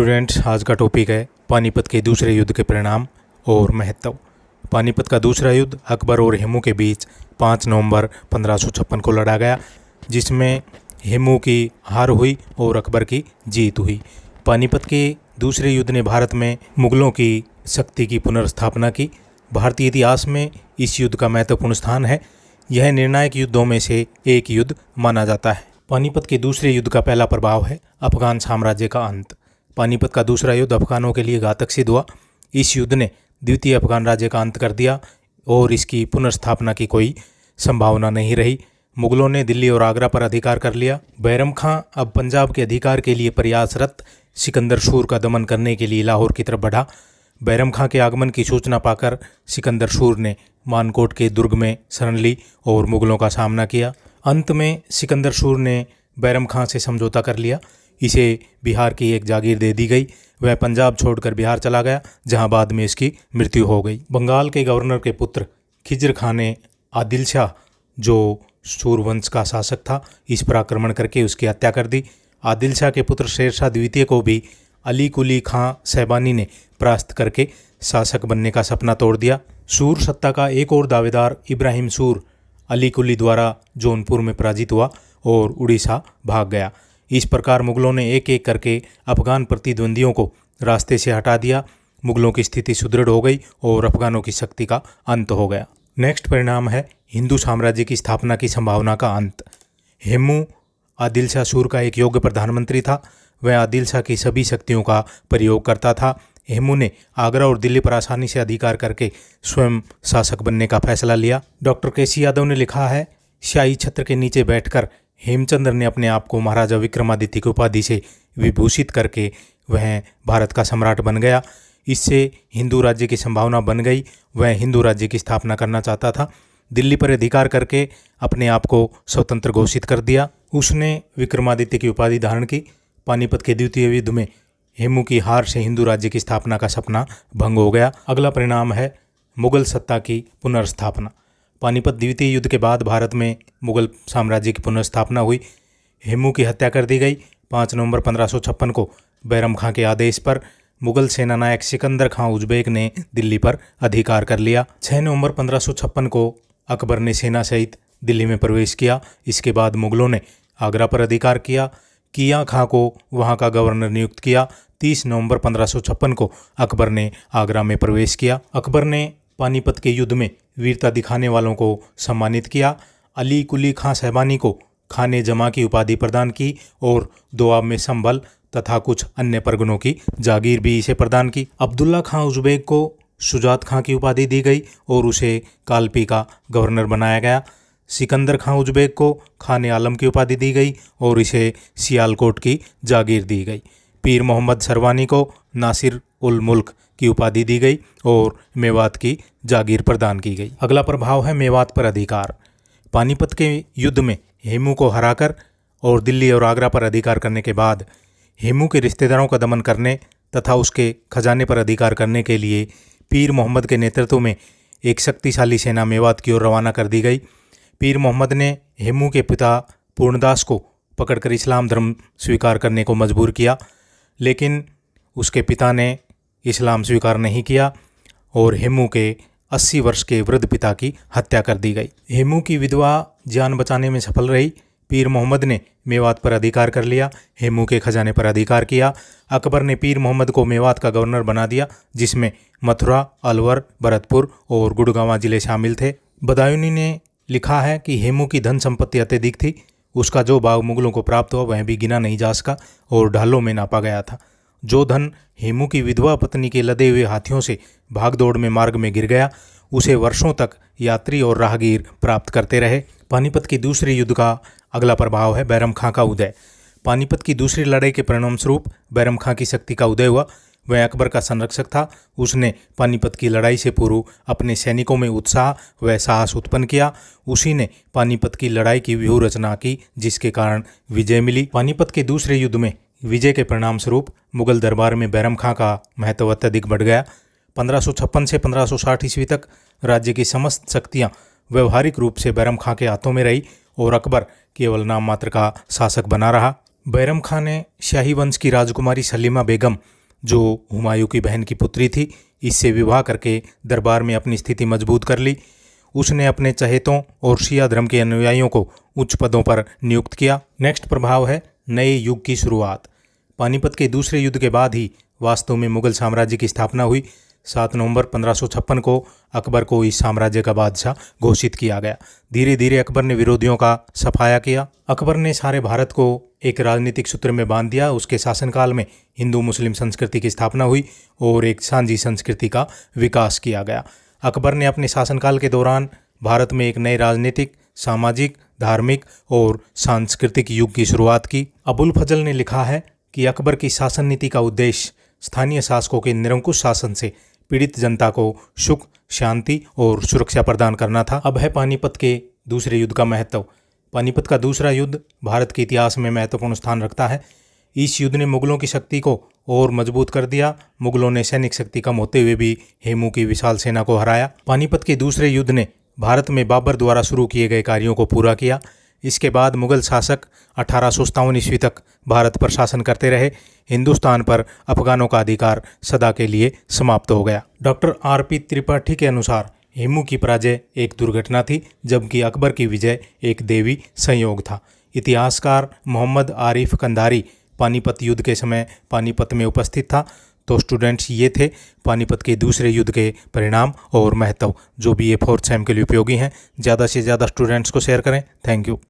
Students, आज का topic है पानीपत के दूसरे युद्ध के परिणाम और महत्व। पानीपत का दूसरा युद्ध अकबर और हेमू के बीच 5 नवंबर 1556 को लड़ा गया, जिसमें हेमू की हार हुई और अकबर की जीत हुई। पानीपत के दूसरे युद्ध ने भारत में मुगलों की शक्ति की पुनर्स्थापना की। भारतीय इतिहास में इस युद्ध का महत्वपूर्ण स्थान है। यह निर्णायक युद्धों में से एक युद्ध माना जाता है। पानीपत के दूसरे युद्ध का पहला प्रभाव है अफगान साम्राज्य का अंत। पानीपत का दूसरा युद्ध अफगानों के लिए घातक सिद्ध हुआ। इस युद्ध ने द्वितीय अफगान राज्य का अंत कर दिया और इसकी पुनर्स्थापना की कोई संभावना नहीं रही। मुगलों ने दिल्ली और आगरा पर अधिकार कर लिया। बैरम खां अब पंजाब के अधिकार के लिए प्रयासरत सिकंदर सूर का दमन करने के लिए लाहौर की तरफ बढ़ा। बैरम खां के आगमन की सूचना पाकर सिकंदर सूर ने मानकोट के दुर्ग में शरण ली और मुगलों का सामना किया। अंत में सिकंदर सूर ने बैरम खां से समझौता कर लिया। इसे बिहार की एक जागीर दे दी गई। वह पंजाब छोड़कर बिहार चला गया, जहां बाद में इसकी मृत्यु हो गई। बंगाल के गवर्नर के पुत्र खिजर खां ने आदिल शाह, जो सूरवंश का शासक था, इस पर आक्रमण करके उसकी हत्या कर दी। आदिल शाह के पुत्र शेरशाह द्वितीय को भी अली कुली खां सहबानी ने परास्त करके शासक बनने का सपना तोड़ दिया। सूर सत्ता का एक और दावेदार इब्राहिम सूर अली कुली द्वारा जौनपुर में पराजित हुआ और उड़ीसा भाग गया। इस प्रकार मुगलों ने एक एक करके अफगान प्रतिद्वंदियों को रास्ते से हटा दिया। मुगलों की स्थिति सुदृढ़ हो गई और अफगानों की शक्ति का अंत हो गया। नेक्स्ट परिणाम है हिंदू साम्राज्य की स्थापना की संभावना का अंत। हेमू आदिल शाह सूर का एक योग्य प्रधानमंत्री था। वह आदिल शाह की सभी शक्तियों का प्रयोग करता था। हेमू ने आगरा और दिल्ली पर आसानी से अधिकार करके स्वयं शासक बनने का फैसला लिया। डॉक्टर केसी यादव ने लिखा है, शाही छत्र के नीचे बैठकर हेमचंद्र ने अपने आप को महाराजा विक्रमादित्य की उपाधि से विभूषित करके वह भारत का सम्राट बन गया। इससे हिंदू राज्य की संभावना बन गई। वह हिंदू राज्य की स्थापना करना चाहता था। दिल्ली पर अधिकार करके अपने आप को स्वतंत्र घोषित कर दिया। उसने विक्रमादित्य की उपाधि धारण की। पानीपत के द्वितीय युद्ध में हेमू की हार से हिंदू राज्य की स्थापना का सपना भंग हो गया। अगला परिणाम है मुगल सत्ता की पुनर्स्थापना। पानीपत द्वितीय युद्ध के बाद भारत में मुगल साम्राज्य की पुनर्स्थापना हुई। हेमू की हत्या कर दी गई। 5 नवंबर 1556 को बैरम खां के आदेश पर मुगल सेनानायक सिकंदर खां उज़्बेक ने दिल्ली पर अधिकार कर लिया। 6 नवंबर 1556 को अकबर ने सेना सहित दिल्ली में प्रवेश किया। इसके बाद मुगलों ने आगरा पर अधिकार किया। किया खां को वहां का गवर्नर नियुक्त किया। 30 नवंबर 1556 को अकबर ने आगरा में प्रवेश किया। अकबर ने पानीपत के युद्ध में वीरता दिखाने वालों को सम्मानित किया। अली कुली खां सहबानी को खाने जमा की उपाधि प्रदान की और दोआब में संभल तथा कुछ अन्य परगनों की जागीर भी इसे प्रदान की। अब्दुल्ला खां उज़्बेक को शुजात खां की उपाधि दी गई और उसे कालपी का गवर्नर बनाया गया। सिकंदर खां उज़्बेक को खाने आलम की उपाधि दी गई और इसे सियालकोट की जागीर दी गई। पीर मोहम्मद सरवानी को नासिर उल मुल्क की उपाधि दी गई और मेवात की जागीर प्रदान की गई। अगला प्रभाव है मेवात पर अधिकार। पानीपत के युद्ध में हेमू को हराकर और दिल्ली और आगरा पर अधिकार करने के बाद हेमू के रिश्तेदारों का दमन करने तथा उसके खजाने पर अधिकार करने के लिए पीर मोहम्मद के नेतृत्व में एक शक्तिशाली सेना मेवात की ओर रवाना कर दी गई। पीर मोहम्मद ने हेमू के पिता पूर्णदास को पकड़कर इस्लाम धर्म स्वीकार करने को मजबूर किया, लेकिन उसके पिता ने इस्लाम स्वीकार नहीं किया और हेमू के 80 वर्ष के वृद्ध पिता की हत्या कर दी गई। हेमू की विधवा जान बचाने में सफल रही। पीर मोहम्मद ने मेवात पर अधिकार कर लिया। हेमू के खजाने पर अधिकार किया। अकबर ने पीर मोहम्मद को मेवात का गवर्नर बना दिया, जिसमें मथुरा, अलवर, भरतपुर और गुड़गांव जिले शामिल थे। बदायूनी ने लिखा है कि हेमू की धन संपत्ति अत्यधिक थी। उसका जो भाग मुगलों को प्राप्त हुआ वह भी गिना नहीं जा सका और ढालों में नापा गया था। जो धन हेमू की विधवा पत्नी के लदे हुए हाथियों से भागदौड़ में मार्ग में गिर गया, उसे वर्षों तक यात्री और राहगीर प्राप्त करते रहे। पानीपत के दूसरे युद्ध का अगला प्रभाव है बैरम खां का उदय। पानीपत की दूसरी लड़ाई के परिणाम स्वरूप बैरम खां की शक्ति का उदय हुआ। वह अकबर का संरक्षक था। उसने पानीपत की लड़ाई से पूर्व अपने सैनिकों में उत्साह व साहस उत्पन्न किया। उसी ने पानीपत की लड़ाई की व्यूह रचना की, जिसके कारण विजय मिली। पानीपत के दूसरे युद्ध में विजय के परिणाम स्वरूप मुगल दरबार में बैरम खां का महत्व अत्यधिक बढ़ गया। 1556 से 1560 ईस्वी तक राज्य की समस्त शक्तियां व्यवहारिक रूप से बैरम खां के हाथों में रही और अकबर केवल नाम मात्र का शासक बना रहा। बैरम खां ने शाही वंश की राजकुमारी सलीमा बेगम, जो हुमायूं की बहन की पुत्री थी, इससे विवाह करके दरबार में अपनी स्थिति मजबूत कर ली। उसने अपने चहेतों और शिया धर्म के अनुयायियों को उच्च पदों पर नियुक्त किया। नेक्स्ट प्रभाव है नए युग की शुरुआत। पानीपत के दूसरे युद्ध के बाद ही वास्तव में मुगल साम्राज्य की स्थापना हुई। 7 नवंबर 1556 को अकबर को इस साम्राज्य का बादशाह घोषित किया गया। धीरे धीरे अकबर ने विरोधियों का सफाया किया। अकबर ने सारे भारत को एक राजनीतिक सूत्र में बांध दिया। उसके शासनकाल में हिंदू मुस्लिम संस्कृति की स्थापना हुई और एक सांझी संस्कृति का विकास किया गया। अकबर ने अपने शासनकाल के दौरान भारत में एक नए राजनीतिक, सामाजिक, धार्मिक और सांस्कृतिक युग की शुरुआत की। अबुल फजल ने लिखा है कि अकबर की शासन नीति का उद्देश्य स्थानीय शासकों के निरंकुश शासन से पीड़ित जनता को सुख, शांति और सुरक्षा प्रदान करना था। अब है पानीपत के दूसरे युद्ध का महत्व। पानीपत का दूसरा युद्ध भारत के इतिहास में महत्वपूर्ण स्थान रखता है। इस युद्ध ने मुगलों की शक्ति को और मजबूत कर दिया। मुगलों ने सैनिक शक्ति कम होते हुए भी हेमू की विशाल सेना को हराया। पानीपत के दूसरे युद्ध ने भारत में बाबर द्वारा शुरू किए गए कार्यों को पूरा किया। इसके बाद मुगल शासक 1857 ईस्वी तक भारत पर शासन करते रहे। हिंदुस्तान पर अफगानों का अधिकार सदा के लिए समाप्त हो गया। Doctor RP. त्रिपाठी के अनुसार हेमू की पराजय एक दुर्घटना थी, जबकि अकबर की विजय एक देवी संयोग था। इतिहासकार मोहम्मद आरिफ कंधारी पानीपत युद्ध के समय पानीपत में उपस्थित था। तो स्टूडेंट्स, ये थे पानीपत के दूसरे युद्ध के परिणाम और महत्व, जो BA 4th सेम के लिए उपयोगी हैं। ज़्यादा से ज़्यादा स्टूडेंट्स को शेयर करें। Thank you.